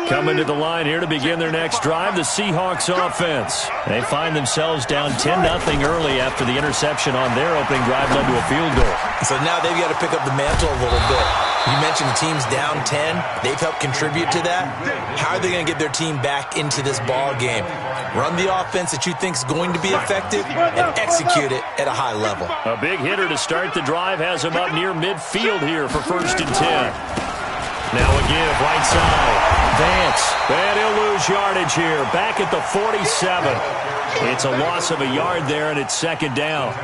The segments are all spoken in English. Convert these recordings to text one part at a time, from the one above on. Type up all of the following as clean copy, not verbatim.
Coming to the line here to begin their next drive, the Seahawks offense. They find themselves down 10-0 early after the interception on their opening drive led to a field goal. So now they've got to pick up the mantle a little bit. You mentioned the team's down 10. They've helped contribute to that. How are they going to get their team back into this ball game? Run the offense that you think is going to be effective and execute it at a high level. A big hitter to start the drive has him up near midfield here for 1st and 10. Now a give, right side. Vance, and he'll lose yardage here. Back at the 47. It's a loss of a yard there, and it's 2nd down.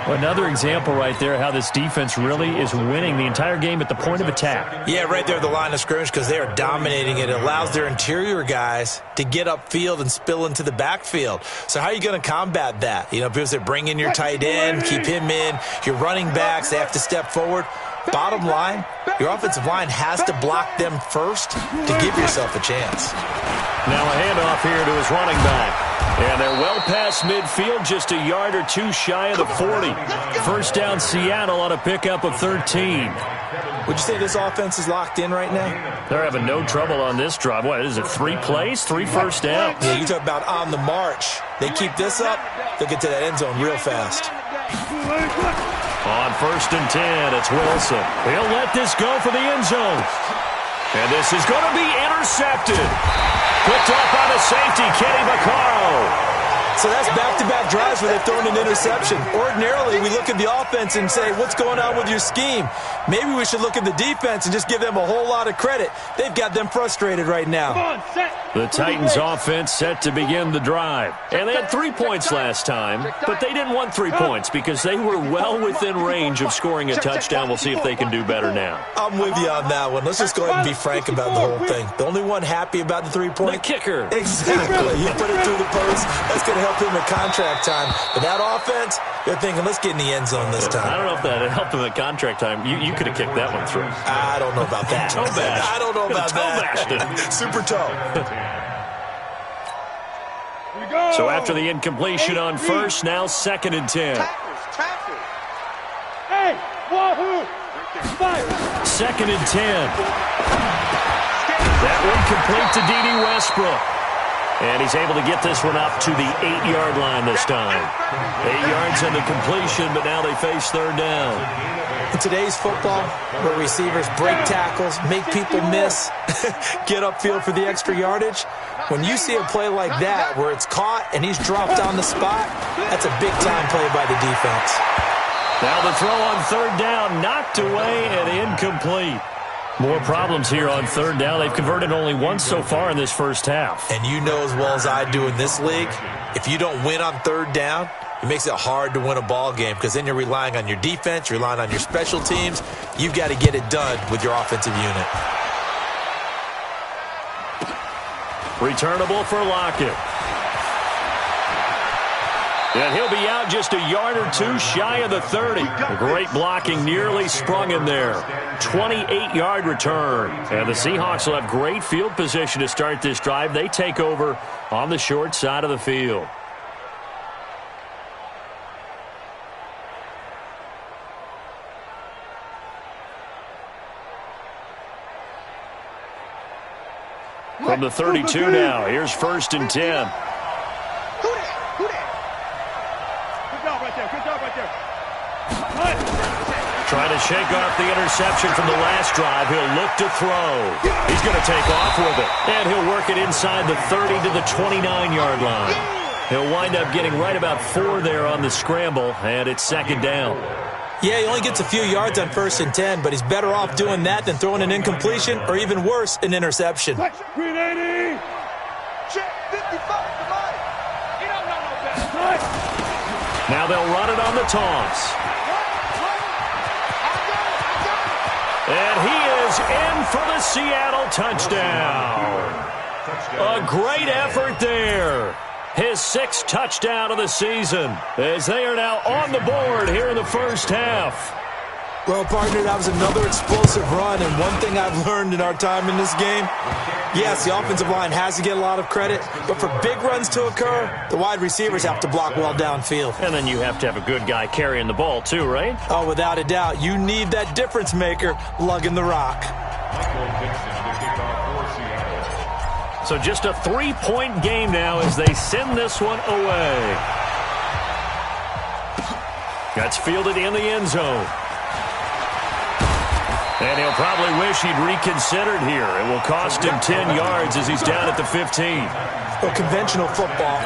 Well, another example right there how this defense really is winning the entire game at the point of attack. Yeah, right there at the line of scrimmage because they are dominating it. It allows their interior guys to get upfield and spill into the backfield. So how are you going to combat that? You know, because they bring in your tight end, keep him in. Your running backs, they have to step forward. Bottom line, your offensive line has to block them first to give yourself a chance. Now a handoff here to his running back. And they're well past midfield, just a yard or two shy of the 40. 1st down Seattle on a pickup of 13. Would you say this offense is locked in right now? They're having no trouble on this drive. What is it, 3 plays, 3 first downs? Yeah, you talk about on the march. They keep this up, they'll get to that end zone real fast. On 1st and 10, it's Wilson. He'll let this go for the end zone. And this is going to be intercepted. Picked up by the safety, Kenny Vaccaro. So that's back-to-back drives where they've thrown an interception. Ordinarily, we look at the offense and say, what's going on with your scheme? Maybe we should look at the defense and just give them a whole lot of credit. They've got them frustrated right now. The Titans offense set to begin the drive. And they had 3 points last time, but they didn't want 3 points because they were well within range of scoring a touchdown. We'll see if they can do better now. I'm with you on that one. Let's just go ahead and be frank about the whole thing. The only one happy about the 3-point? The kicker. Exactly. You put it through the post. That's going to help him at contract time. But that offense, they're thinking, let's get in the end zone this time. I don't know if that helped him at contract time. You could have kicked that one through. I don't know about that. Toe bash. I don't know about that. Super toe. So after the incompletion on 1st, now 2nd and 10. Hey, wahoo! 2nd and 10. That one complete to D.D. Westbrook. And he's able to get this one up to the 8-yard line this time. 8 yards on the completion, but now they face 3rd down. In today's football, where receivers break tackles, make people miss, get upfield for the extra yardage, when you see a play like that where it's caught and he's dropped on the spot, that's a big-time play by the defense. Now the throw on 3rd down, knocked away and incomplete. More problems here on 3rd down. They've converted only once so far in this first half. And you know as well as I do in this league, if you don't win on 3rd down, it makes it hard to win a ball game because then you're relying on your defense, you're relying on your special teams. You've got to get it done with your offensive unit. Returnable for Lockett. And he'll be out just a yard or two shy of the 30. Great blocking, nearly sprung him there. 28-yard return. And the Seahawks will have great field position to start this drive. They take over on the short side of the field. From the 32 now, here's 1st and 10. Trying to shake off the interception from the last drive. He'll look to throw. He's going to take off with it. And he'll work it inside the 30 to the 29-yard line. He'll wind up getting right about 4 there on the scramble, and it's 2nd down. Yeah, he only gets a few yards on 1st and 10, but he's better off doing that than throwing an incompletion or even worse, an interception. Now they'll run it on the toss. And he is in for the Seattle touchdown. A great effort there. His 6th touchdown of the season as they are now on the board here in the first half. Well, partner, that was another explosive run, and one thing I've learned in our time in this game, yes, the offensive line has to get a lot of credit, but for big runs to occur, the wide receivers have to block well downfield. And then you have to have a good guy carrying the ball too, right? Oh, without a doubt. You need that difference maker lugging the rock. So just a 3-point game now as they send this one away. That's fielded in the end zone. And he'll probably wish he'd reconsidered here. It will cost him 10 yards as he's down at the 15. Well, conventional football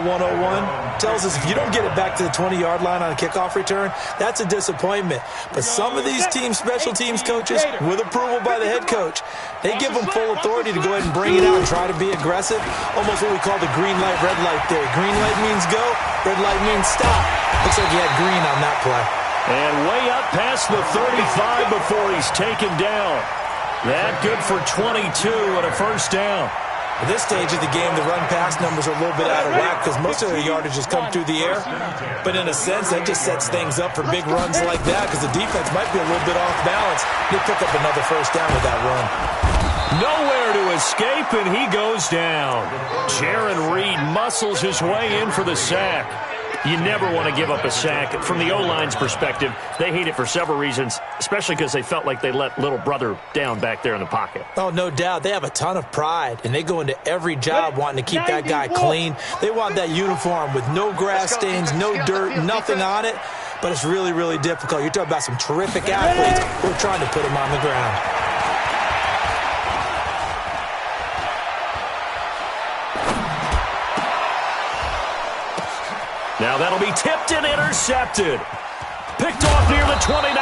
101, tells us if you don't get it back to the 20-yard line on a kickoff return, that's a disappointment. But some of these special teams coaches, with approval by the head coach, they give them full authority to go ahead and bring it out and try to be aggressive. Almost what we call the green light, red light theory. Green light means go, red light means stop. Looks like he had green on that play. And way up past the 35 before he's taken down. That good for 22 and a first down. At this stage of the game, the run-pass numbers are a little bit out of whack because most of their yardage has come through the air. But in a sense, that just sets things up for big runs like that because the defense might be a little bit off balance. They pick up another first down with that run. Nowhere to escape, and he goes down. Jaron Reed muscles his way in for the sack. You never want to give up a sack. From the O-line's perspective, they hate it for several reasons, especially because they felt like they let little brother down back there in the pocket. Oh, no doubt. They have a ton of pride, and they go into every job wanting to keep that guy clean. They want that uniform with no grass stains, no dirt, nothing on it. But it's really, really difficult. You're talking about some terrific athletes who are trying to put him on the ground. Now that'll be tipped and intercepted. Picked off near the 29.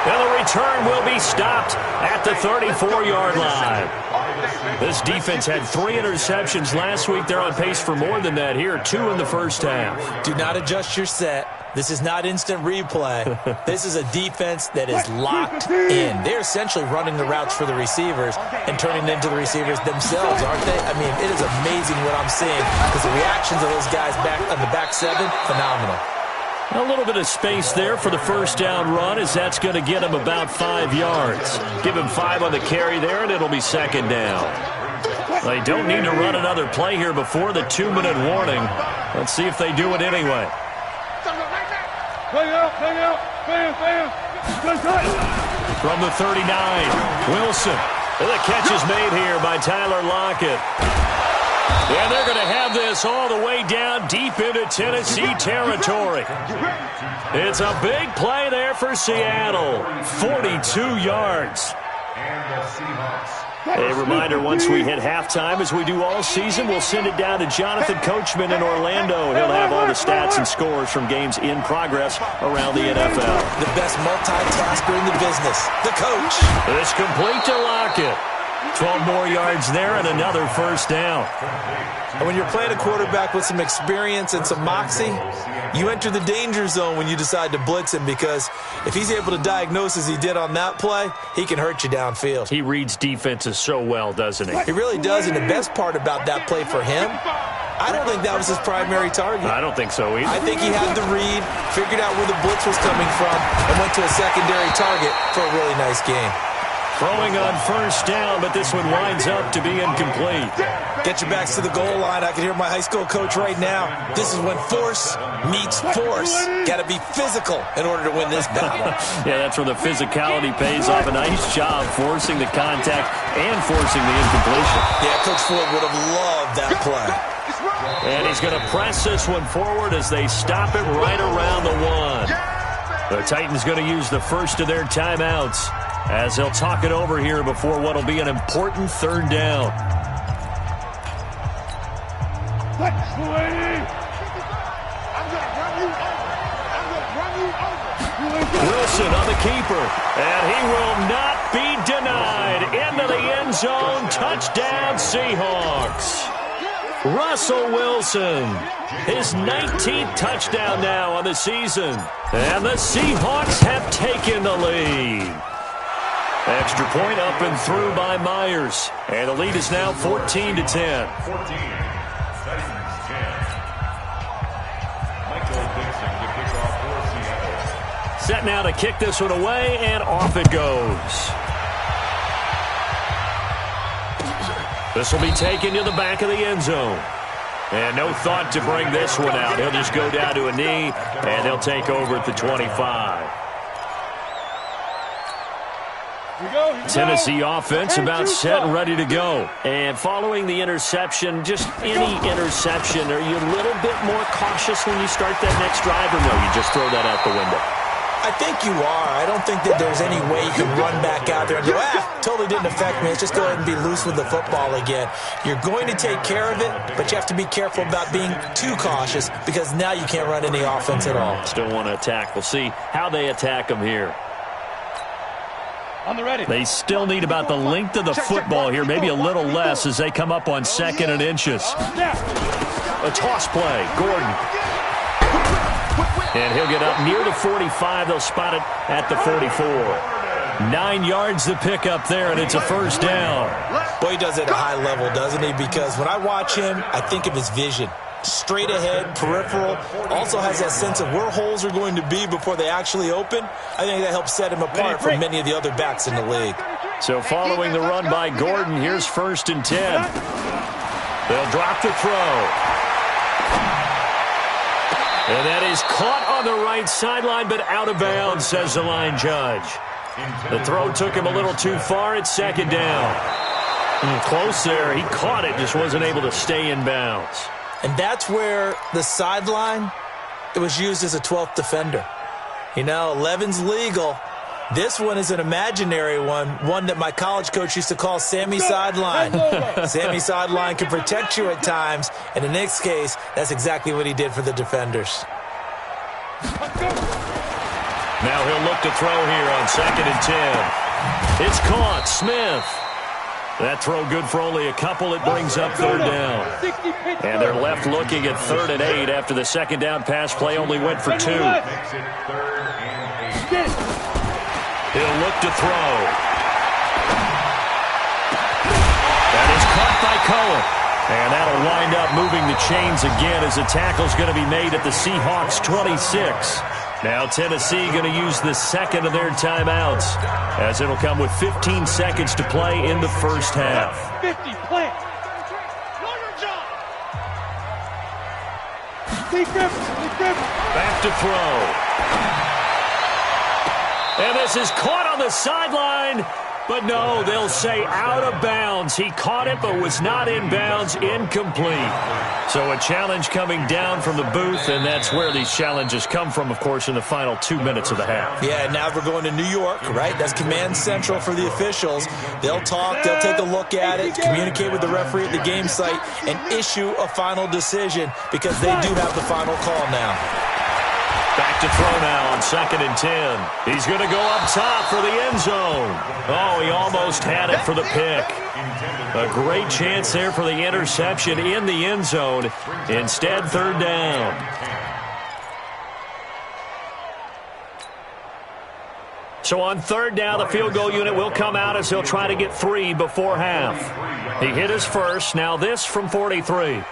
And the return will be stopped at the 34-yard line. This defense had 3 interceptions last week. They're on pace for more than that here. 2 in the first half. Do not adjust your set. This is not instant replay. This is a defense that is locked in. They're essentially running the routes for the receivers and turning it into the receivers themselves, aren't they? I mean, it is amazing what I'm seeing because the reactions of those guys back on the back 7, phenomenal. A little bit of space there for the first down run as that's going to get him about 5 yards. Give him 5 on the carry there, and it'll be second down. They don't need to run another play here before the 2-minute warning. Let's see if they do it anyway. From the 39, Wilson. And the catch is made here by Tyler Lockett. And they're going to have this all the way down deep into Tennessee territory. It's a big play there for Seattle. 42 yards. A reminder, once we hit halftime, as we do all season, we'll send it down to Jonathan Coachman in Orlando. He'll have all the stats and scores from games in progress around the NFL. The best multitasker in the business, the coach. It's complete to Lockett. 12 more yards there and another first down. And when you're playing a quarterback with some experience and some moxie, you enter the danger zone when you decide to blitz him because if he's able to diagnose as he did on that play, he can hurt you downfield. He reads defenses so well, doesn't he? He really does, and the best part about that play for him, I don't think that was his primary target. I don't think so either. I think he had the read, figured out where the blitz was coming from, and went to a secondary target for a really nice game. Throwing on first down, but this one winds up to be incomplete. Get your backs to the goal line. I can hear my high school coach right now. This is when force meets force. Got to be physical in order to win this battle. Yeah, that's where the physicality pays off. A nice job forcing the contact and forcing the incompletion. Yeah, Coach Ford would have loved that play. And he's going to press this one forward as they stop it right around the 1. The Titans going to use the first of their timeouts as they'll talk it over here before what will be an important third down. Wilson on the keeper, and he will not be denied. Into the end zone, touchdown Seahawks. Russell Wilson, his 19th touchdown now on the season. And the Seahawks have taken the lead. Extra point up and through by Myers. And the lead is now 14-10. Set now to kick this one away, and off it goes. This will be taken to the back of the end zone. And no thought to bring this one out. He'll just go down to a knee, and he'll take over at the 25. Tennessee offense about set and ready to go. And following the interception, just any interception, are you a little bit more cautious when you start that next drive, or no, you just throw that out the window? I think you are. I don't think that there's any way you can run back out there and go, totally didn't affect me. Let's just go ahead and be loose with the football again. You're going to take care of it, but you have to be careful about being too cautious because now you can't run any offense at all. Still want to attack. We'll see how they attack them here. On the ready. They still need about the length of the football here, maybe a little less as they come up on 2nd and inches. A toss play. Gordon. And he'll get up near the 45. They'll spot it at the 44. 9 yards to pick up there, and it's a first down. Boy, he does it at a high level, doesn't he? Because when I watch him, I think of his vision. Straight ahead, peripheral, also has that sense of where holes are going to be before they actually open. I think that helps set him apart from many of the other backs in the league. So following the run by Gordon, here's 1st and 10. They'll drop the throw. And that is caught on the right sideline, but out of bounds, says the line judge. The throw took him a little too far. It's 2nd down. Close there. He caught it, just wasn't able to stay in bounds. And that's where the sideline, it was used as a 12th defender. You know, 11's legal. This one is an imaginary one that my college coach used to call Sammy Sideline. Sammy Sideline can protect you at times, and in this case, that's exactly what he did for the defenders. Now he'll look to throw here on 2nd and 10. It's caught. Smith. That throw good for only a couple. It brings up 3rd down. And they're left looking at 3rd and 8 after the 2nd down pass play only went for 2. He'll look to throw. That is caught by Cohen. And that'll wind up moving the chains again as the tackle's going to be made at the Seahawks 26. Now Tennessee going to use the 2nd of their timeouts as it'll come with 15 seconds to play in the first half. 50, play. Back to throw. And this is caught on the sideline. But no, they'll say out of bounds. He caught it but was not in bounds. Incomplete. So a challenge coming down from the booth, and that's where these challenges come from, of course, in the final 2 minutes of the half. Yeah, now we're going to New York, right? That's command central for the officials. They'll talk, they'll take a look at it, communicate with the referee at the game site, and issue a final decision because they do have the final call now. Back to throw now on 2nd and 10. He's going to go up top for the end zone. Oh, he almost had it for the pick. A great chance there for the interception in the end zone. Instead, 3rd down. So on 3rd down, the field goal unit will come out as he'll try to get 3 before half. He hit his first. Now this from 43.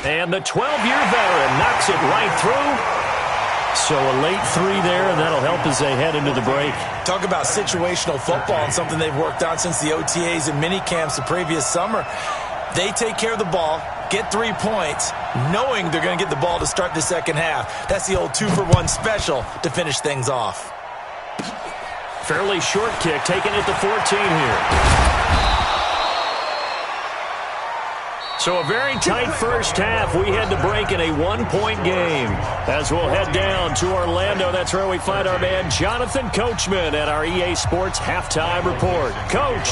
And the 12-year veteran knocks it right through. So a late 3 there, and that'll help as they head into the break. Talk about situational football and something they've worked on since the OTAs and mini camps the previous summer. They take care of the ball, get 3 points, knowing they're going to get the ball to start the second half. That's the old 2-for-1 special to finish things off. Fairly short kick, taking it to 14 here. So a very tight first half. We head to break in a 1-point game. As we'll head down to Orlando, that's where we find our man Jonathan Coachman at our EA Sports Halftime Report. Coach.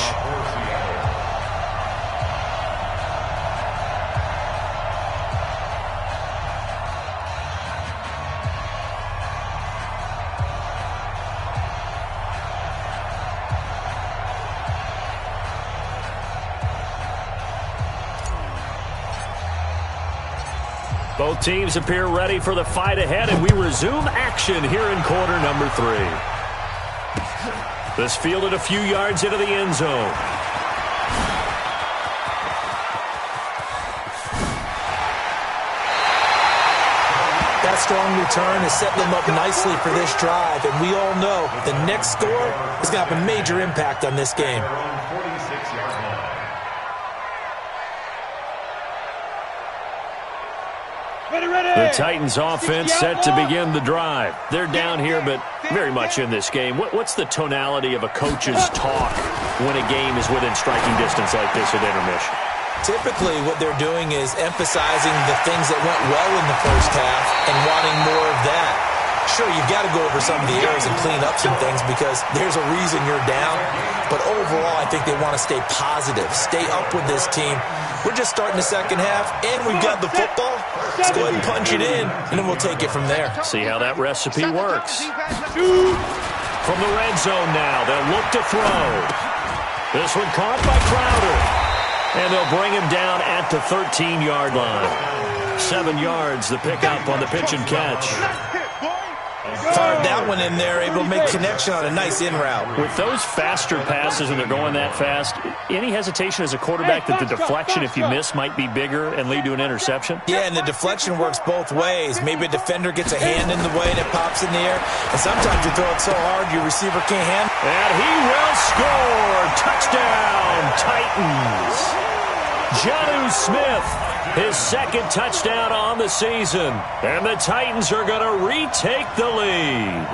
Both teams appear ready for the fight ahead, and we resume action here in quarter number 3. This fielded a few yards into the end zone. That strong return has set them up nicely for this drive, and we all know the next score is going to have a major impact on this game. The The Titans offense set to begin the drive. They're down here, but very much in this game. What's the tonality of a coach's talk when a game is within striking distance like this at intermission? Typically, what they're doing is emphasizing the things that went well in the first half and wanting more of that. Sure, you've got to go over some of the errors and clean up some things because there's a reason you're down. But overall, I think they want to stay positive, stay up with this team. We're just starting the second half, and we've got the football. Let's go ahead and punch it in, and then we'll take it from there. See how that recipe works. From the red zone now, they'll look to throw. This one caught by Crowder. And they'll bring him down at the 13-yard line. 7 yards, the pickup on the pitch and catch. Fired that one in there, able to make connection on a nice in route. With those faster passes and they're going that fast, any hesitation as a quarterback that the deflection, if you miss, might be bigger and lead to an interception? Yeah, and the deflection works both ways. Maybe a defender gets a hand in the way and it pops in the air. And sometimes you throw it so hard your receiver can't handle it. And he will score. Touchdown, Titans. Jonnu Smith, his second touchdown on the season. And the Titans are going to retake the lead.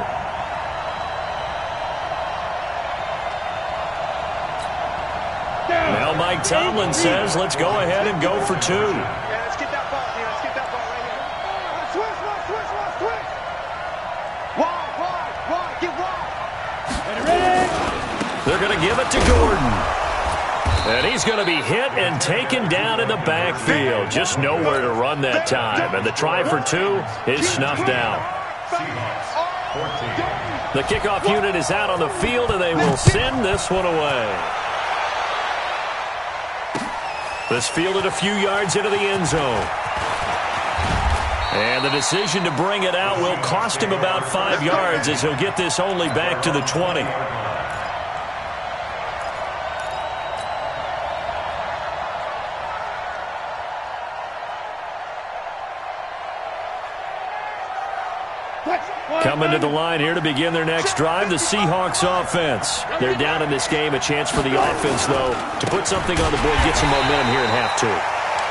Now Mike Tomlin says, let's go ahead and go for 2. Yeah, let's get that ball here. Let's get that ball right here. Switch. Wide. Get wide. Ready? They're going to give it to Gordon. And he's going to be hit and taken down in the backfield. Just nowhere to run that time. And the try for 2 is snuffed out. The kickoff unit is out on the field, and they will send this one away. This fielded a few yards into the end zone. And the decision to bring it out will cost him about 5 yards as he'll get this only back to the 20. Coming to the line here to begin their next drive, the Seahawks offense. They're down in this game. A chance for the offense, though, to put something on the board, get some momentum here in half 2.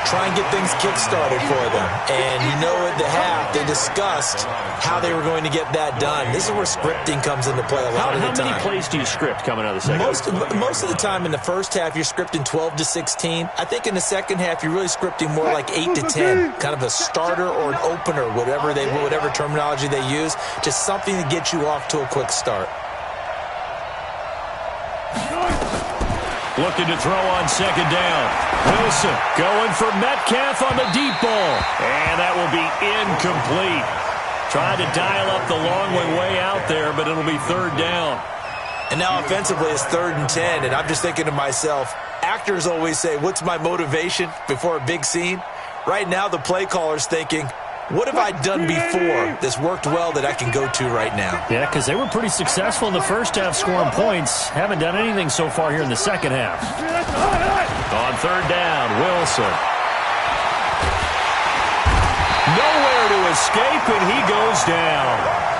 Try and get things kick-started for them. And you know at the half, they discussed how they were going to get that done. This is where scripting comes into play a lot of the time. How many plays do you script coming out of the second half? Most of the time in the first half, you're scripting 12 to 16. I think in the second half, you're really scripting more like 8 to 10. Kind of a starter or an opener, whatever terminology they use. Just something to get you off to a quick start. Looking to throw on second down. Wilson going for Metcalf on the deep ball. And that will be incomplete. Trying to dial up the long one way out there, but it'll be 3rd down. And now offensively it's 3rd and 10. And I'm just thinking to myself, actors always say, what's my motivation before a big scene? Right now the play caller's thinking, what have I done before that's worked well that I can go to right now? Yeah, because they were pretty successful in the first half scoring points. Haven't done anything so far here in the second half. On 3rd down, Wilson. Nowhere to escape, and he goes down.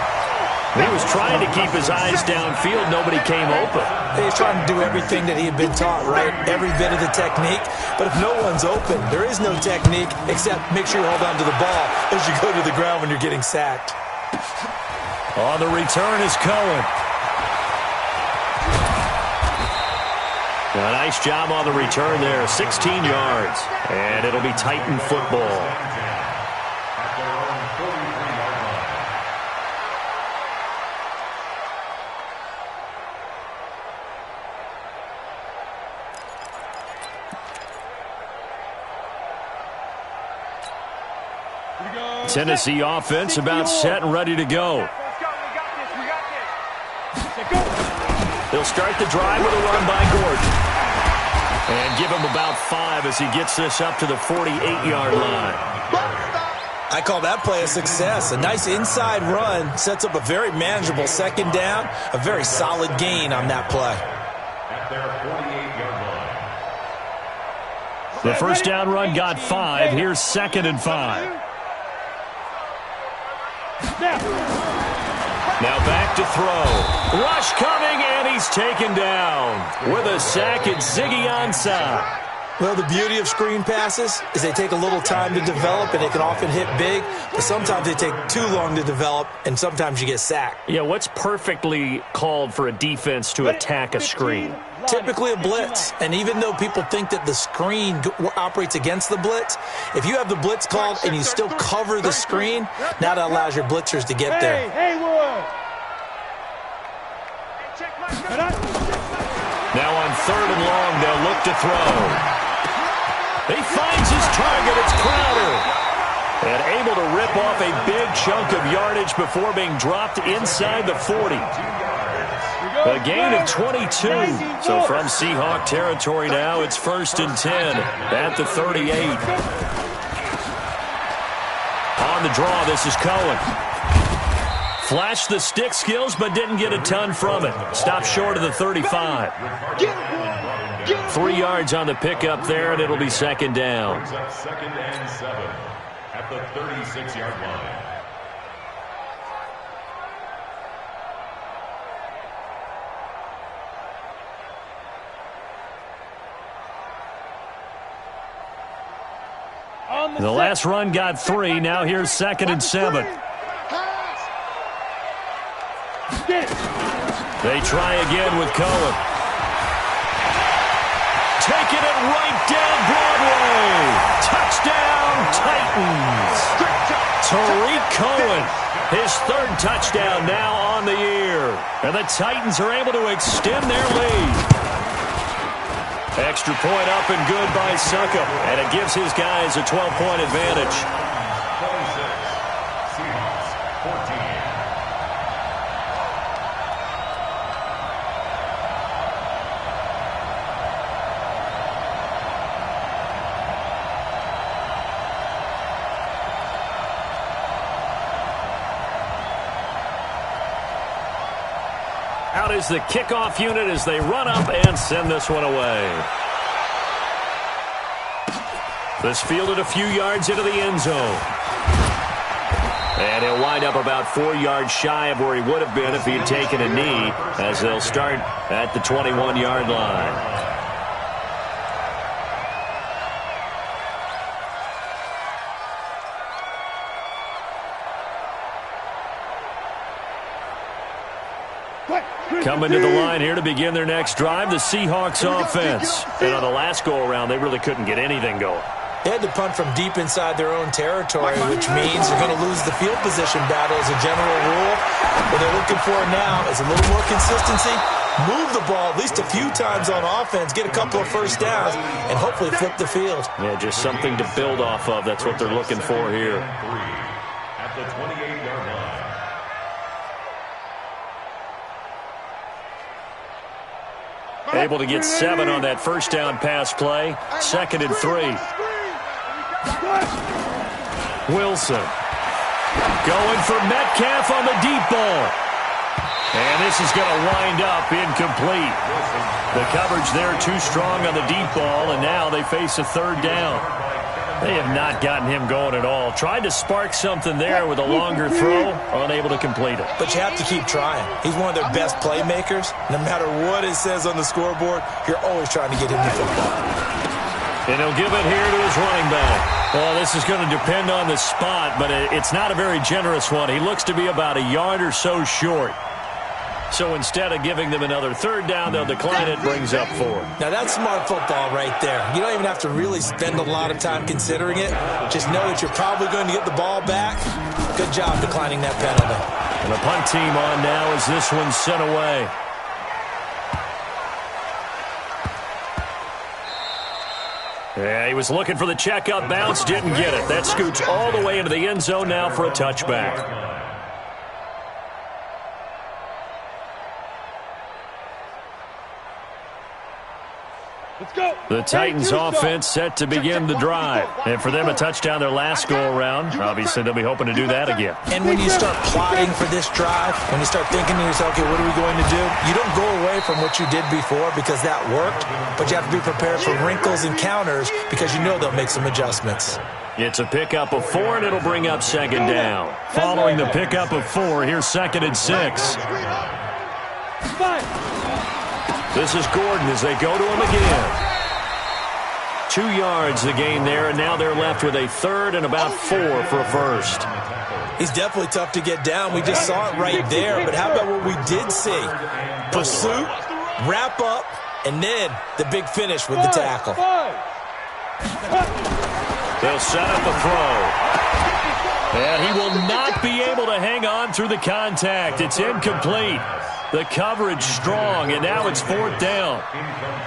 He was trying to keep his eyes downfield. Nobody came open. He was trying to do everything that he had been taught, right? Every bit of the technique. But if no one's open, there is no technique except make sure you hold on to the ball as you go to the ground when you're getting sacked. On the return is Cohen. A nice job on the return there. 16 yards. And it'll be Titan football. Tennessee offense about set and ready to go. They'll start the drive with a run by Gordon. And give him about 5 as he gets this up to the 48-yard line. I call that play a success. A nice inside run sets up a very manageable second down. A very solid gain on that play. The first down run got 5. Here's 2nd and 5. Now back to throw. Rush coming, and he's taken down. With a sack, it's Ziggy Ansah. Well, the beauty of screen passes is they take a little time to develop, and they can often hit big, but sometimes they take too long to develop, and sometimes you get sacked. Yeah, what's perfectly called for a defense to attack a screen? Typically a blitz, and even though people think that the screen operates against the blitz, if you have the blitz called and you still cover the screen, now that allows your blitzers to get there. Now on 3rd and long, they'll look to throw. He finds his target. It's Crowder. And able to rip off a big chunk of yardage before being dropped inside the 40. A gain of 22. So from Seahawk territory now, it's 1st and 10 at the 38. On the draw, this is Cohen. Flashed the stick skills, but didn't get a ton from it. Stopped short of the 35. 3 yards on the pickup there, and it'll be 2nd down. 2nd and 7 at the 36-yard line. The last run got 3. Now here's 2nd and 7. They try again with Cohen. Taking it right down Broadway. Touchdown, Titans. Tariq Cohen, his 3rd touchdown now on the year. And the Titans are able to extend their lead. Extra point up and good by Succop. And it gives his guys a 12-point advantage. 26, Seahawks, 14. Out is the kickoff unit as they run up and send this one away. This fielded a few yards into the end zone. And he'll wind up about 4 yards shy of where he would have been if he had taken a knee, as they'll start at the 21-yard line. Coming to the line here to begin their next drive, the Seahawks offense. And on the last go-around, they really couldn't get anything going. They had to punt from deep inside their own territory, which means they're going to lose the field position battle as a general rule. What they're looking for now is a little more consistency, move the ball at least a few times on offense, get a couple of first downs, and hopefully flip the field. Yeah, just something to build off of. That's what they're looking for here. 3 at the 28-yard line. Able to get 7 on that first down pass play. 2nd and 3. Wilson going for Metcalf on the deep ball. And this is going to wind up incomplete. The coverage there too strong on the deep ball, and now they face a 3rd down. They have not gotten him going at all. Tried to spark something there with a longer throw, unable to complete it. But you have to keep trying. He's one of their best playmakers. No matter what it says on the scoreboard, you're always trying to get him the football. And he'll give it here to his running back. Well, this is going to depend on the spot, but it's not a very generous one. He looks to be about a yard or so short. So instead of giving them another 3rd down, they'll decline it, brings up 4. Now, that's smart football right there. You don't even have to really spend a lot of time considering it. Just know that you're probably going to get the ball back. Good job declining that penalty. And the punt team on now as this one's sent away. Yeah, he was looking for the checkup bounce, didn't get it. That scoots all the way into the end zone now for a touchback. The Titans offense set to begin the drive. And for them, a touchdown their last go-around. Obviously, they'll be hoping to do that again. And when you start plotting for this drive, when you start thinking to yourself, okay, what are we going to do? You don't go away from what you did before because that worked, but you have to be prepared for wrinkles and counters because you know they'll make some adjustments. It's a pickup of 4, and it'll bring up 2nd down. Following the pickup of 4, here's 2nd and 6. This is Gordon as they go to him again. 2 yards the gain there, and now they're left with a third and about 4 for a first. He's definitely tough to get down. We just saw it right there, but how about what we did see? Pursuit, wrap up, and then the big finish with the tackle. They'll set up the throw. And he will not be able to hang on through the contact. It's incomplete. The coverage strong, and now it's 4th down.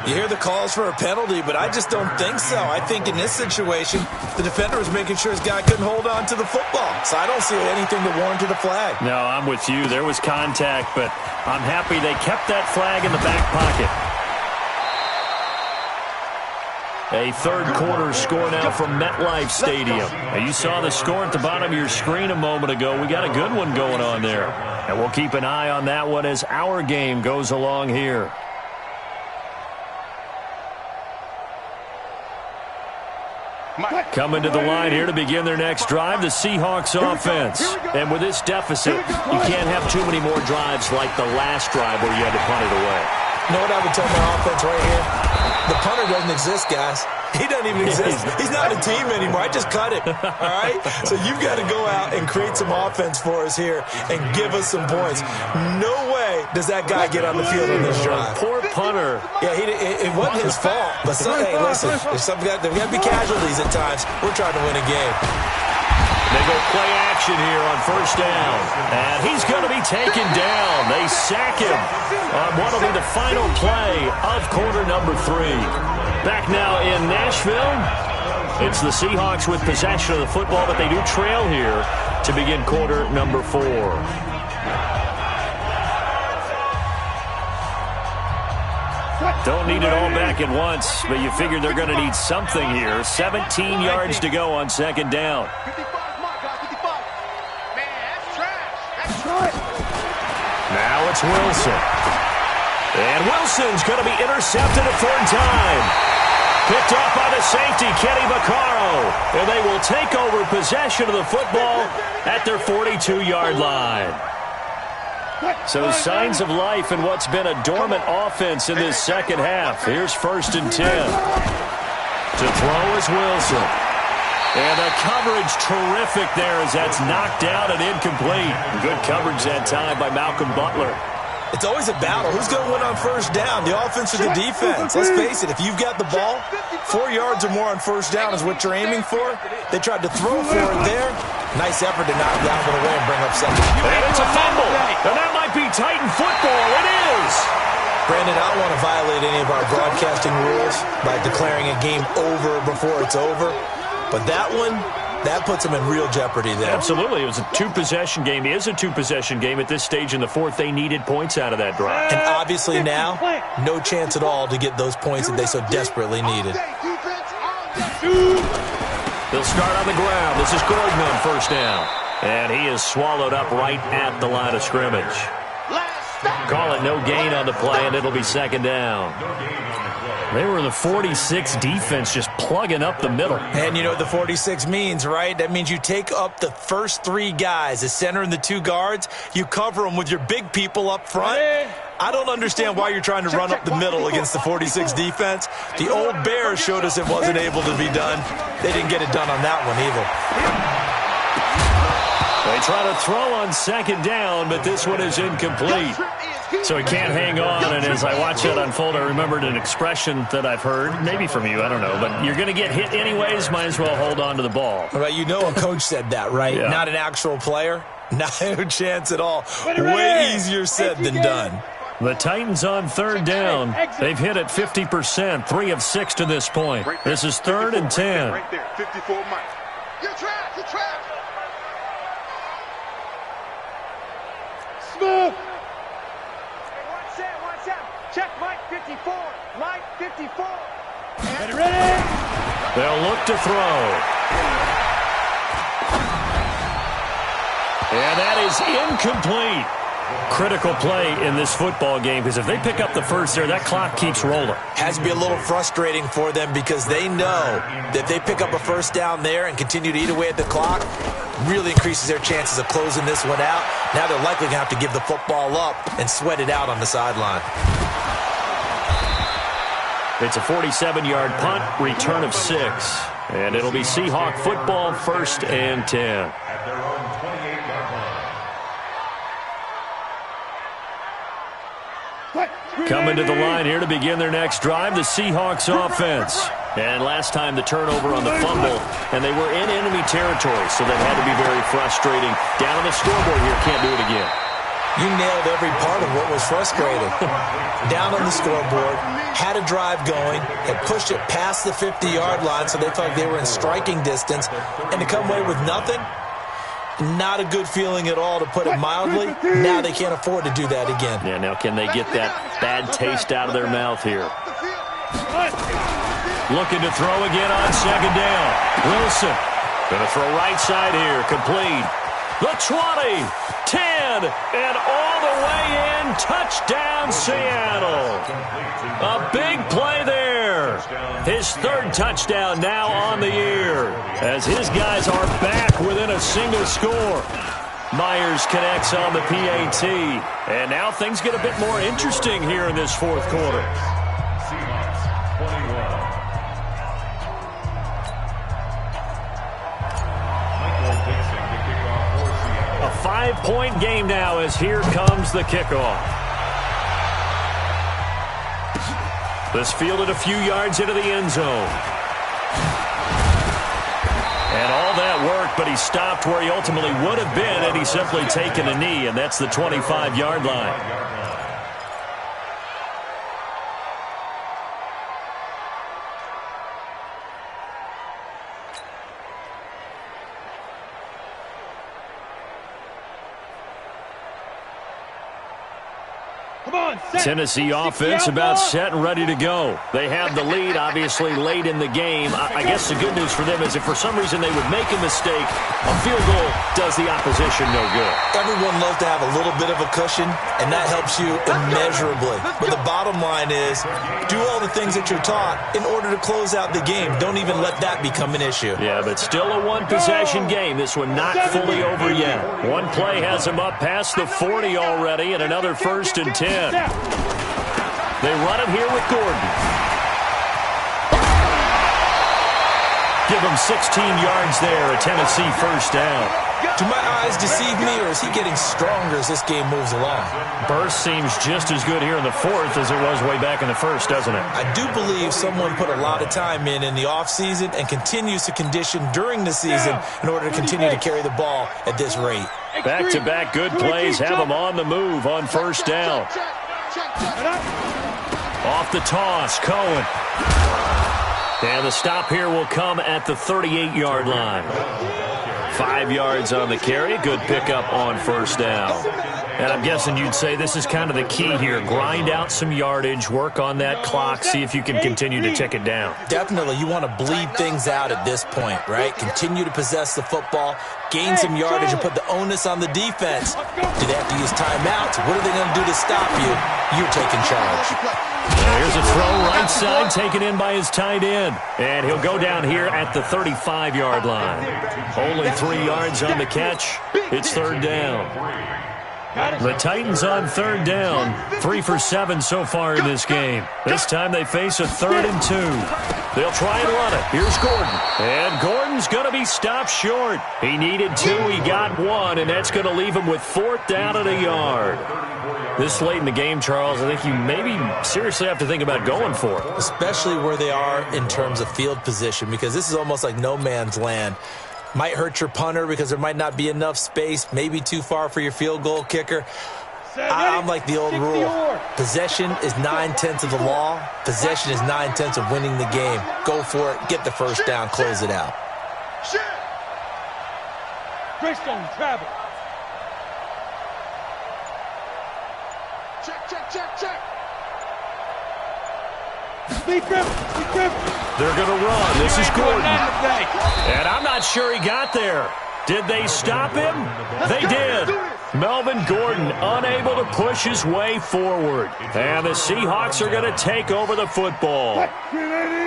You hear the calls for a penalty, but I just don't think so. I think in this situation, the defender was making sure his guy couldn't hold on to the football. So I don't see anything that warranted a flag. No, I'm with you. There was contact, but I'm happy they kept that flag in the back pocket. A third quarter score now from MetLife Stadium. Now, you saw the score at the bottom of your screen a moment ago. We got a good one going on there. And we'll keep an eye on that one as our game goes along here. Coming to the line here to begin their next drive, the Seahawks offense. And with this deficit, you can't have too many more drives like the last drive where you had to punt it away. You know what I would tell my offense right here? The punter doesn't exist, guys. He doesn't even exist. He's not a team anymore. I just cut him, all right? So you've got to go out and create some offense for us here and give us some points. No way does that guy get on the field on this drive. Poor punter. Yeah, it wasn't his fault. But, hey, listen, there's got to be casualties at times. We're trying to win a game. They go play action here on first down. And he's going to be taken down. They sack him on what will be the final play of quarter number 3. Back now in Nashville, it's the Seahawks with possession of the football, but they do trail here to begin quarter number 4. Don't need it all back at once, but you figure they're going to need something here. 17 yards to go on second down. Now it's Wilson. And Wilson's going to be intercepted a 3rd time. Picked off by the safety, Kenny Vaccaro. And they will take over possession of the football at their 42-yard line. So signs of life in what's been a dormant offense in this second half. Here's 1st and 10. To throw is Wilson. And the coverage terrific there as that's knocked down and incomplete. Good coverage that time by Malcolm Butler. It's always a battle. Who's going to win on first down, the offense or the defense? Let's face it, if you've got the ball, 4 yards or more on first down is what you're aiming for. They tried to throw for it there. Nice effort to knock that one away and bring up second. And it's a fumble. And that might be Titan football. It is. Brandon, I don't want to violate any of our broadcasting rules by declaring a game over before it's over. But that one, that puts them in real jeopardy there. Absolutely. It was a 2-possession game. It is a 2-possession game at this stage in the 4th. They needed points out of that drive. And obviously now, no chance at all to get those points that they so desperately needed. They'll start on the ground. This is Gordon on first down. And he is swallowed up right at the line of scrimmage. Call it no gain on the play, and it'll be second down. They were the 46 defense just plugging up the middle. And you know what the 46 means, right? That means you take up the first 3 guys, the center and the 2 guards. You cover them with your big people up front. I don't understand why you're trying to run up the middle against the 46 defense. The old Bears showed us it wasn't able to be done. They didn't get it done on that one either. They try to throw on second down, but this one is incomplete. So he can't hang on, and as I watch that unfold, I remembered an expression that I've heard, maybe from you, I don't know, but you're going to get hit anyways, might as well hold on to the ball. Well, you know a coach said that, right? Yeah. Not an actual player. No chance at all. Way easier said than done. The Titans on 3rd down. They've hit it 50%, 3 of 6 to this point. This is 3rd and 10. Right there, 54 Mike. You're trapped, you're trapped. Smooth. One set. Check Mike 54. Mike 54. Ready? They'll look to throw. And that is incomplete. Critical play in this football game because if they pick up the first there, that clock keeps rolling. Has to be a little frustrating for them because they know that if they pick up a first down there and continue to eat away at the clock, really increases their chances of closing this one out. Now they're likely going to have to give the football up and sweat it out on the sideline. It's a 47-yard punt, return of 6. And it'll be Seahawk football, 1st and 10. At their own 28-yard line. Coming to the line here to begin their next drive, the Seahawks offense. And last time the turnover on the fumble, and they were in enemy territory, so that had to be very frustrating. Down on the scoreboard here, can't do it again. You nailed every part of what was frustrating. Down on the scoreboard, had a drive going, had pushed it past the 50-yard line, so they felt like they were in striking distance, and to come away with nothing, not a good feeling at all, to put it mildly. Now they can't afford to do that again. Yeah, now can they get that bad taste out of their mouth here? Looking to throw again on 2nd down. Wilson going to throw right side here, complete. The 20, 10, and all the way in. Touchdown, Seattle. A big play there. His 3rd touchdown now on the year, as his guys are back within a single score. Myers connects on the PAT, and now things get a bit more interesting here in this 4th quarter. Seahawks 21. A 5-point game now, as here comes the kickoff. This fielded a few yards into the end zone. And all that worked, but he stopped where he ultimately would have been had he simply taken a knee, and that's the 25-yard line. Tennessee offense about set and ready to go. They have the lead, obviously, late in the game. I guess the good news for them is if for some reason they would make a mistake, a field goal does the opposition no good. Everyone loves to have a little bit of a cushion, and that helps you immeasurably. But the bottom line is, do all the things that you're taught in order to close out the game. Don't even let that become an issue. Yeah, but still a one-possession game. This one not fully over yet. One play has them up past the 40 already, and another 1st and 10. They run it here with Gordon. Give him 16 yards there, a Tennessee 1st down. Do my eyes deceive me, or is he getting stronger as this game moves along? Burst seems just as good here in the 4th as it was way back in the 1st, doesn't it? I do believe someone put a lot of time in the offseason and continues to condition during the season in order to continue to carry the ball at this rate. Back-to-back good plays have them on the move on 1st down. Off the toss, Cohen. And the stop here will come at the 38-yard line. 5 yards on the carry. Good pickup on 1st down. And I'm guessing you'd say this is kind of the key here. Grind out some yardage, work on that clock, see if you can continue to tick it down. Definitely. You want to bleed things out at this point, right? Continue to possess the football, gain some yardage, and put the onus on the defense. Do they have to use timeouts? What are they going to do to stop you? You're taking charge. Here's a throw right side, taken in by his tight end. And he'll go down here at the 35-yard line. Only 3 yards on the catch. It's 3rd down. The Titans on 3rd down. 3 for 7 so far in this game. This time they face a 3rd and 2. They'll try and run it. Here's Gordon. And Gordon's going to be stopped short. He needed 2. He got 1. And that's going to leave him with 4th down and a yard. This late in the game, Charles, I think you maybe seriously have to think about going for it. Especially where they are in terms of field position, because this is almost like no man's land. Might hurt your punter because there might not be enough space, maybe too far for your field goal kicker. I'm like the old rule. Possession is 9/10 of the law. Possession is 9/10 of winning the game. Go for it. Get the 1st down. Close it out. Greystone travel. Check. They're going to run. This is Gordon. And I'm not sure he got there. Did they stop him? They did. Melvin Gordon unable to push his way forward. And the Seahawks are going to take over the football.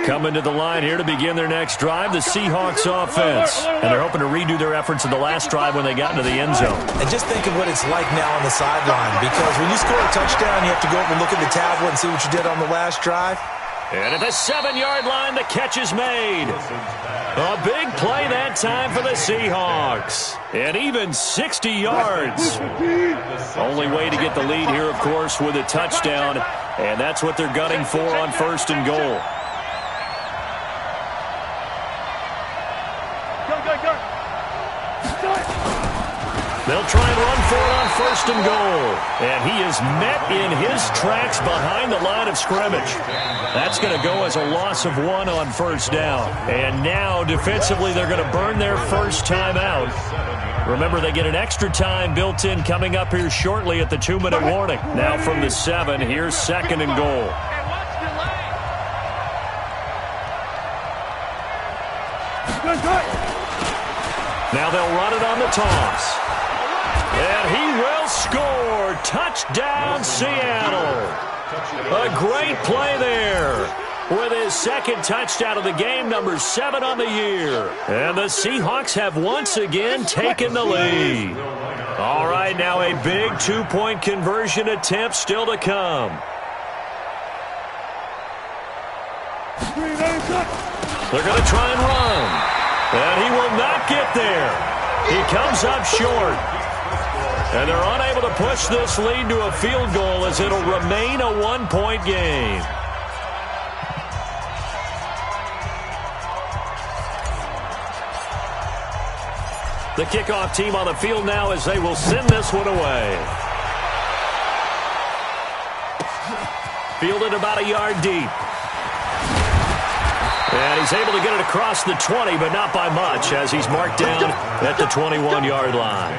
Coming to the line here to begin their next drive, the Seahawks offense. And they're hoping to redo their efforts in the last drive when they got into the end zone. And just think of what it's like now on the sideline, because when you score a touchdown, you have to go over and look at the tablet and see what you did on the last drive. And at the 7-yard line, the catch is made. A big play that time for the Seahawks. And even 60 yards. Only way to get the lead here, of course, with a touchdown. And that's what they're gunning for on 1st and goal. They'll try and run for it on 1st and goal. And he is met in his tracks behind the line of scrimmage. That's going to go as a loss of 1 on 1st down. And now, defensively, they're going to burn their first time out. Remember, they get an extra time built in coming up here shortly at the 2-minute warning. Now from the 7, here's 2nd and goal. Now they'll run it on the toss. And he will score. Touchdown, Seattle. A great play there. With his 2nd touchdown of the game, number 7 on the year. And the Seahawks have once again taken the lead. All right, now a big 2-point conversion attempt still to come. They're going to try and run. And he will not get there. He comes up short. And they're unable to push this lead to a field goal as it'll remain a 1-point game. The kickoff team on the field now as they will send this one away. Fielded about a yard deep. And he's able to get it across the 20, but not by much as he's marked down at the 21-yard line.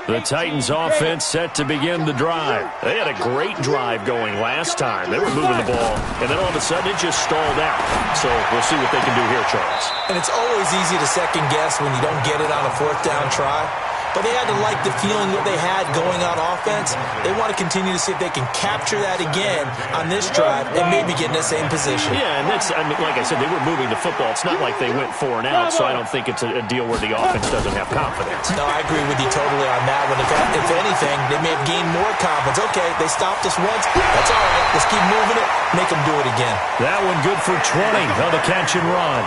The Titans offense set to begin the drive. They had a great drive going last time. They were moving the ball, and then all of a sudden it just stalled out. So we'll see what they can do here, Charles. And it's always easy to second guess when you don't get it on a 4th down try. But they had to like the feeling that they had going on offense. They want to continue to see if they can capture that again on this drive and maybe get in the same position. Yeah, and that's, I mean, like I said, they were moving the football. It's not like they went 4 and out, so I don't think it's a deal where the offense doesn't have confidence. No, I agree with you totally on that one. If anything, they may have gained more confidence. Okay, they stopped us once. That's all right. Let's keep moving it. Make them do it again. That one good for 20 on the catch and run.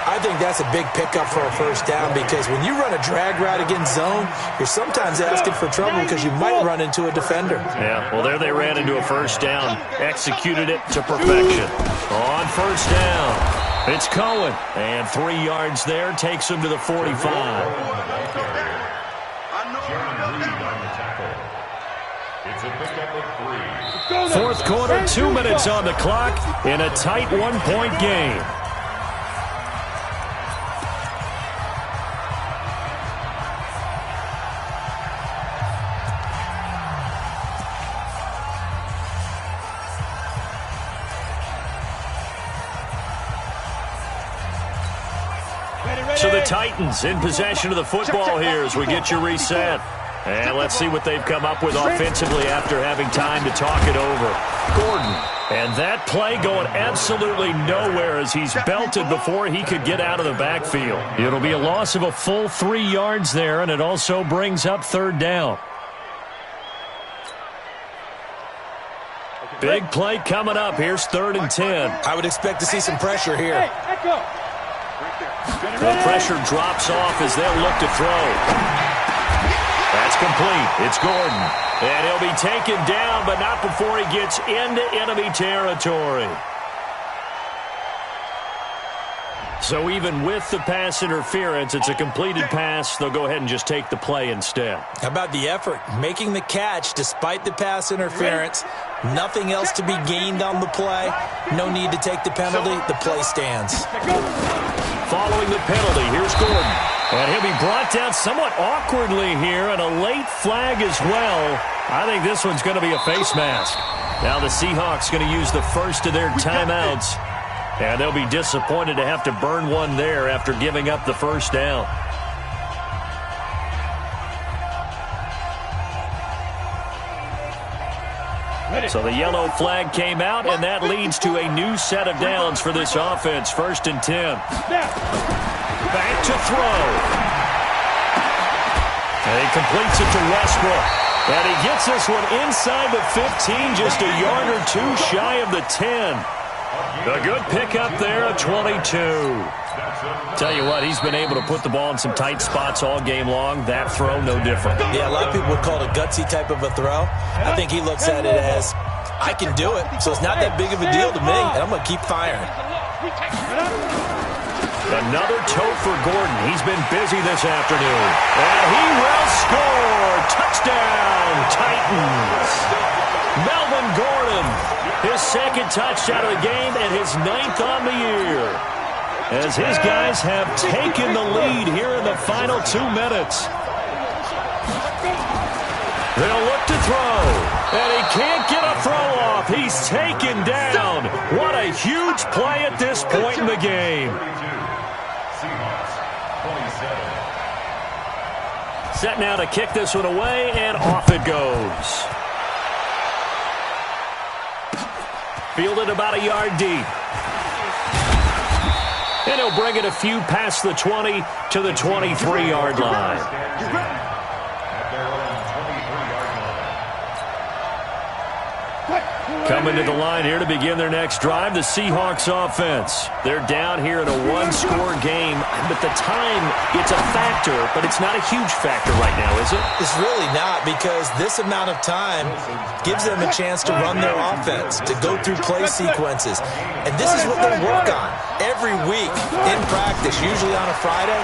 I think that's a big pickup for a 1st down because when you run a drag route against zone, you're sometimes asking for trouble because you might run into a defender. Yeah, well, there they ran into a 1st down, executed it to perfection. On 1st down, it's Cohen, and 3 yards there takes him to the 45. Fourth quarter, 2 minutes on the clock in a tight 1-point game. So the Titans in possession of the football here as we get you reset. And let's see what they've come up with offensively after having time to talk it over. Gordon. And that play going absolutely nowhere as he's belted before he could get out of the backfield. It'll be a loss of a full 3 yards there, and it also brings up 3rd down. Big play coming up. Here's 3rd and 10. I would expect to see some pressure here. The pressure drops off as they'll look to throw. That's complete. It's Gordon. And he'll be taken down, but not before he gets into enemy territory. So even with the pass interference, it's a completed pass. They'll go ahead and just take the play instead. How about the effort? Making the catch despite the pass interference. Nothing else to be gained on the play. No need to take the penalty. The play stands. Following the penalty, here's Gordon. And he'll be brought down somewhat awkwardly here, and a late flag as well. I think this one's going to be a face mask. Now the Seahawks going to use the first of their timeouts. And they'll be disappointed to have to burn one there after giving up the 1st down. So the yellow flag came out, and that leads to a new set of downs for this offense. 1st and 10. Back to throw. And he completes it to Westbrook. And he gets this one inside the 15, just a yard or two shy of the 10. A good pickup there, a 22. Tell you what, he's been able to put the ball in some tight spots all game long. That throw, no different. Yeah, a lot of people would call it a gutsy type of a throw. I think he looks at it as, I can do it, so it's not that big of a deal to me, and I'm going to keep firing. Another toe for Gordon. He's been busy this afternoon. And he will score. Touchdown, Titans. Melvin Gordon, his second touchdown of the game and his 9th on the year. As his guys have taken the lead here in the final 2 minutes. They'll look to throw. And he can't get a throw off. He's taken down. What a huge play at this point in the game. Set now to kick this one away, and off it goes. Fielded about a yard deep. And he'll bring it a few past the 20 to the 23-yard line. Coming to the line here to begin their next drive, the Seahawks offense. They're down here in a one-score game, but the time, it's a factor, but it's not a huge factor right now, is it? It's really not, because this amount of time gives them a chance to run their offense, to go through play sequences. And this is what they work on every week in practice, usually on a Friday.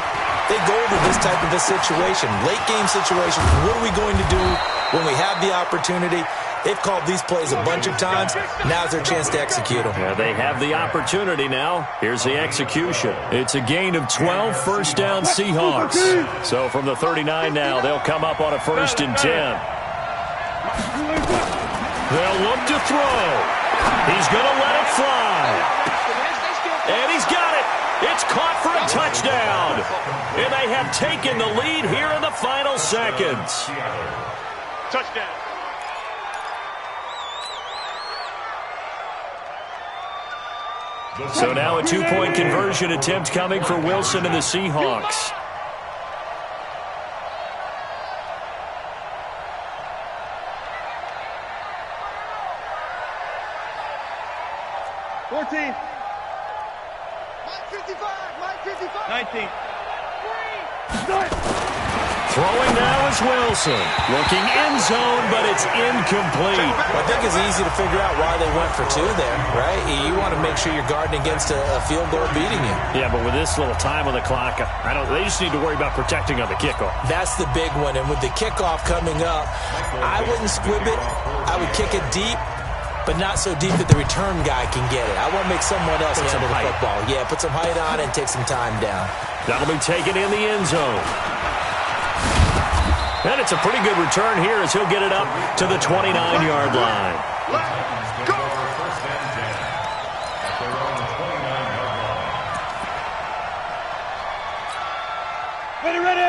They go over this type of a situation, late-game situation. What are we going to do when we have the opportunity? They've called these plays a bunch of times. Now's their chance to execute them. Yeah, they have the opportunity now. Here's the execution. It's a gain of 12, first down Seahawks. So from the 39 now, they'll come up on a 1st and 10. They'll look to throw. He's going to let it fly. And he's got it. It's caught for a touchdown. And they have taken the lead here in the final seconds. Touchdown. So now a 2-point conversion attempt coming for Wilson and the Seahawks. Mike 55. Mike 55. 19. Throwing now is Wilson. Looking end zone, but it's incomplete. I think it's easy to figure out why they went for 2 there, right? You want to make sure you're guarding against a field goal beating you. Yeah, but with this little time on the clock, they just need to worry about protecting on the kickoff. That's the big one. And with the kickoff coming up, I wouldn't squib it. I would kick it deep, but not so deep that the return guy can get it. I want to make someone else handle the football. Yeah, put some height on and take some time down. That'll be taken in the end zone. And it's a pretty good return here as he'll get it up to the 29-yard line.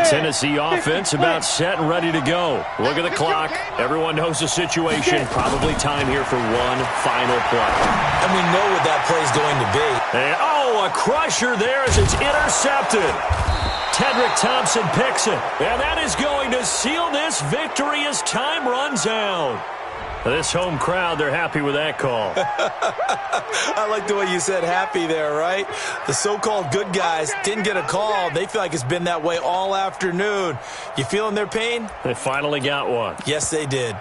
Tennessee offense about set and ready to go. Look at the clock. Everyone knows the situation. Probably time here for one final play. And we know what that play is going to be. And, a crusher there as it's intercepted. Tedrick Thompson picks it. And that is going to seal this victory as time runs out. This home crowd, they're happy with that call. I like the way you said happy there, right? The so-called good guys didn't get a call. They feel like it's been that way all afternoon. You feeling their pain? They finally got one. Yes, they did.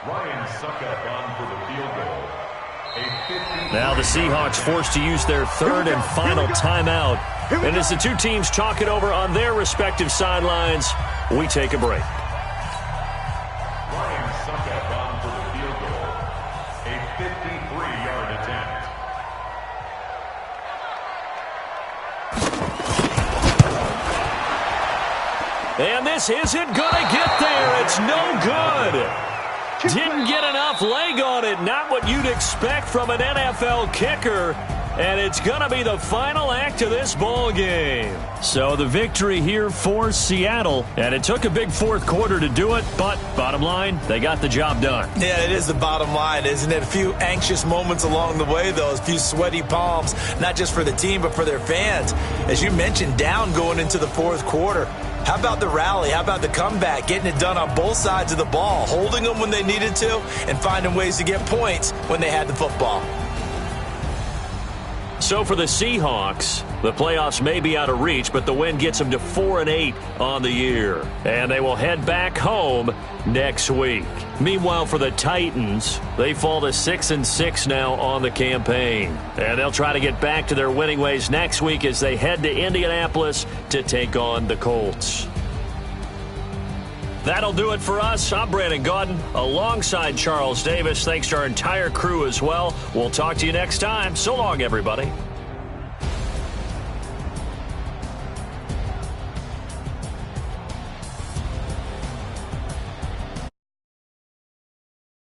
Ryan Suckup on for the field goal. Now the Seahawks forced to use their 3rd and final timeout. And as the two teams chalk it over on their respective sidelines, we take a break. Ryan Suckup on for the field goal. A 53-yard attempt. And this isn't going to get there. It's no good. Didn't get enough leg on it. Not what you'd expect from an NFL kicker. and it's going to be the final act of this ball game. So the victory here for Seattle, and it took a big fourth quarter to do it, but bottom line, they got the job done. Yeah, it is the bottom line, isn't it? A few anxious moments along the way, though, a few sweaty palms, not just for the team, but for their fans. As you mentioned, down going into the fourth quarter. How about the rally? How about the comeback? Getting it done on both sides of the ball, holding them when they needed to, and finding ways to get points when they had the football. So for the Seahawks, the playoffs may be out of reach, but the win gets them to 4-8 on the year. And they will head back home next week. Meanwhile, for the Titans, they fall to 6-6 now on the campaign. And they'll try to get back to their winning ways next week as they head to Indianapolis to take on the Colts. That'll do it for us. I'm Brandon Gaudin alongside Charles Davis. Thanks to our entire crew as well. We'll talk to you next time. So long, everybody.